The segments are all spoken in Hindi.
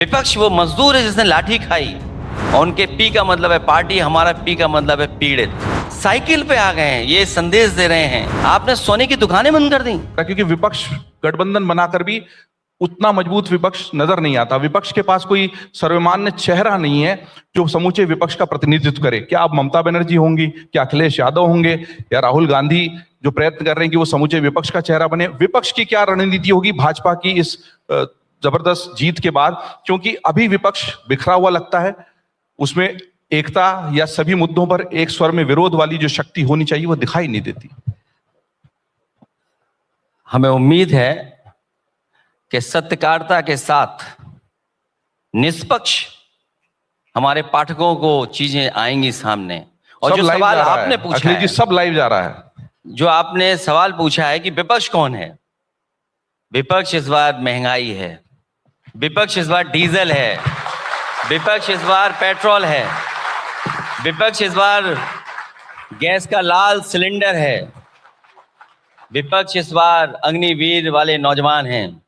विपक्ष वो मजदूर है जिसने लाठी खाई, और उनके पी का मतलब है पार्टी, हमारा पी का मतलब है पीड़ित। साइकिल पे आ गए हैं, ये संदेश दे रहे हैं। आपने सोने की दुकानें बंद कर दी, क्योंकि विपक्ष गठबंधन बनाकर भी उतना मजबूत विपक्ष नजर नहीं आता। विपक्ष के पास कोई सर्वमान्य चेहरा नहीं है जो समूचे विपक्ष का प्रतिनिधित्व करे। क्या अब ममता बनर्जी होंगी, क्या अखिलेश यादव होंगे, या राहुल गांधी जो प्रयत्न कर रहे हैं कि वो समूचे विपक्ष का चेहरा बने? विपक्ष की क्या रणनीति होगी भाजपा की इस जबरदस्त जीत के बाद? क्योंकि अभी विपक्ष बिखरा हुआ लगता है, उसमें एकता या सभी मुद्दों पर एक स्वर में विरोध वाली जो शक्ति होनी चाहिए वो दिखाई नहीं देती। हमें उम्मीद है कि सत्यकारिता के साथ निष्पक्ष हमारे पाठकों को चीजें आएंगी सामने। और जो सवाल आपने पूछा है, सब लाइव जा रहा है। जो आपने सवाल पूछा है कि विपक्ष कौन है, विपक्ष इस बार महंगाई है, विपक्ष इस बार डीजल है, विपक्ष इस बार पेट्रोल है, विपक्ष इस बार गैस का लाल सिलेंडर है, विपक्ष इस बार अग्निवीर वाले नौजवान हैं,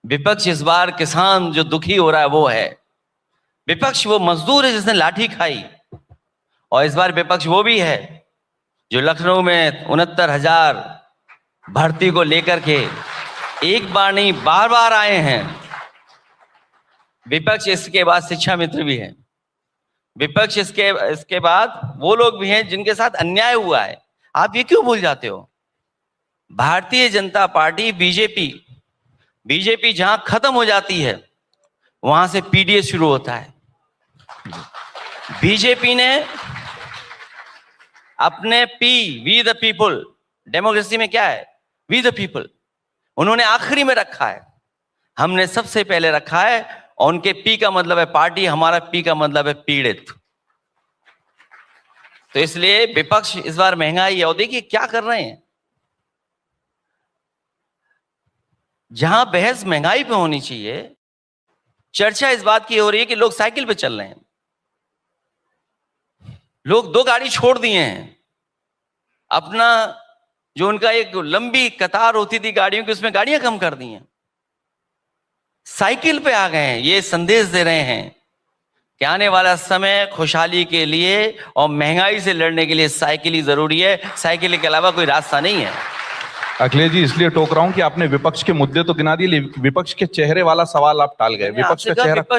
विपक्ष इस बार किसान जो दुखी हो रहा है वो है, विपक्ष वो मजदूर है जिसने लाठी खाई, और इस बार विपक्ष वो भी है जो लखनऊ में 69,000 भर्ती को लेकर के एक बार नहीं बार बार आए हैं। विपक्ष इसके बाद शिक्षा मित्र भी है, विपक्ष इसके बाद वो लोग भी हैं जिनके साथ अन्याय हुआ है। आप ये क्यों भूल जाते हो? भारतीय जनता पार्टी बीजेपी जहां खत्म हो जाती है वहां से पीडीएस शुरू होता है। बीजेपी ने अपने वी द पीपल, डेमोक्रेसी में क्या है? वी द पीपल, उन्होंने आखिरी में रखा है, हमने सबसे पहले रखा है। और उनके पी का मतलब है पार्टी, हमारा पी का मतलब है पीड़ित। तो इसलिए विपक्ष इस बार महंगाई है। और देखिए क्या कर रहे हैं, जहां बहस महंगाई पे होनी चाहिए, चर्चा इस बात की हो रही है कि लोग साइकिल पे चल रहे हैं, लोग 2 गाड़ी छोड़ दिए हैं, अपना जो उनका एक लंबी कतार होती थी गाड़ियों की, उसमें गाड़ियां कम कर दी हैं, साइकिल पे आ गए हैं। ये संदेश दे रहे हैं कि आने वाला समय खुशहाली के लिए और महंगाई से लड़ने के लिए साइकिल ही जरूरी है, साइकिल के अलावा कोई रास्ता नहीं है। अखिलेश जी, इसलिए टोक रहा हूं कि आपने विपक्ष के मुद्दे तो गिना दिए, विपक्ष के चेहरे वाला सवाल आप टाल गए। विपक्ष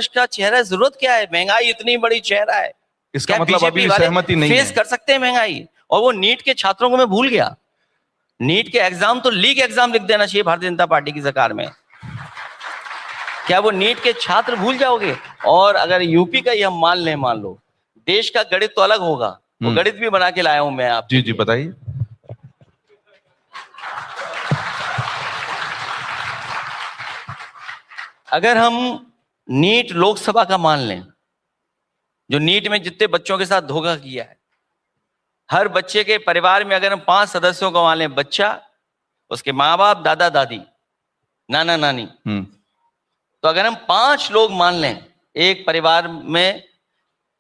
का चेहरा जरूरत क्या है? महंगाई इतनी बड़ी चेहरा है, इसका मतलब अभी सहमति नहीं है। फेस कर सकते हैं महंगाई? और वो नीट के छात्रों को मैं भूल गया, नीट के एग्जाम तो लीक एग्जाम लिख देना चाहिए भारतीय जनता पार्टी की सरकार में। क्या वो नीट के छात्र भूल जाओगे? और अगर यूपी का ही हम मान लो, देश का गणित तो अलग होगा, वो गणित भी बना के लाया हूं मैं आप। जी बताइए। अगर हम नीट लोकसभा का मान लें, जो नीट में जितने बच्चों के साथ धोखा किया है, हर बच्चे के परिवार में अगर हम 5 सदस्यों को मान लें, बच्चा, उसके माँ बाप, दादा दादी, नाना नानी, तो अगर हम 5 लोग मान लें एक परिवार में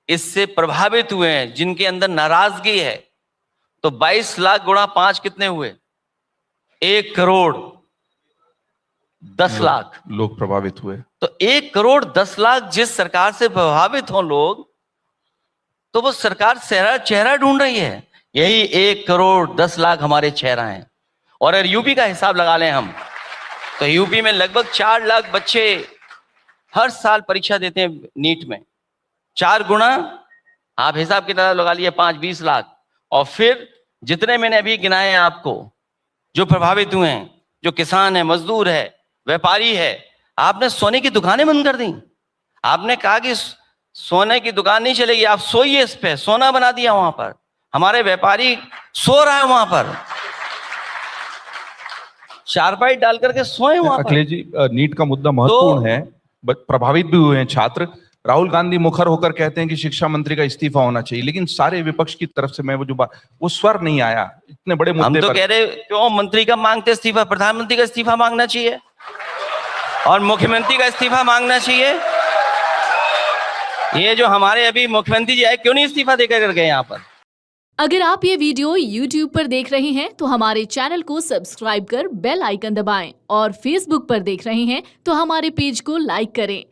इससे प्रभावित हुए हैं, जिनके अंदर नाराजगी है, तो 22 लाख गुणा 5 कितने हुए? 1 करोड़ 10 लाख लोग प्रभावित हुए। तो 1 करोड़ 10 लाख जिस सरकार से प्रभावित हो लोग, तो वो सरकार चेहरा ढूंढ रही है। यही 1 करोड़ 10 लाख हमारे चेहरा हैं। और अगर यूपी का हिसाब लगा लें हम, तो यूपी में लगभग 4 लाख बच्चे हर साल परीक्षा देते हैं नीट में। 4 गुना आप हिसाब किताब लगा लिए, 5-20 लाख। और फिर जितने मैंने अभी गिनाए हैं आपको, जो प्रभावित हुए हैं, जो किसान है, मजदूर है, व्यापारी है, आपने सोने की दुकानें बंद कर दी। आपने कहा कि सोने की दुकान नहीं चलेगी, आप सोइए इस पे, सोना बना दिया वहां पर। हमारे व्यापारी सो रहा है वहां पर, चारपाई डाल करके सोए वहां पर। अखिलेश जी, नीट का मुद्दा महत्वपूर्ण है, प्रभावित भी हुए हैं छात्र। राहुल गांधी मुखर होकर कहते हैं कि शिक्षा मंत्री का इस्तीफा होना चाहिए, लेकिन सारे विपक्ष की तरफ से मैं वो स्वर नहीं आया इतने बड़े मुद्दे हम तो कह रहे, क्यों मंत्री का मांगते इस्तीफा? प्रधानमंत्री का इस्तीफा मांगना चाहिए और मुख्यमंत्री का इस्तीफा मांगना चाहिए। ये जो हमारे अभी मुख्यमंत्री जी आए, क्यों नहीं इस्तीफा देकर गए यहाँ पर? अगर आप ये वीडियो YouTube पर देख रहे हैं तो हमारे चैनल को सब्सक्राइब कर बेल आइकन दबाएं, और Facebook पर देख रहे हैं तो हमारे पेज को लाइक करें।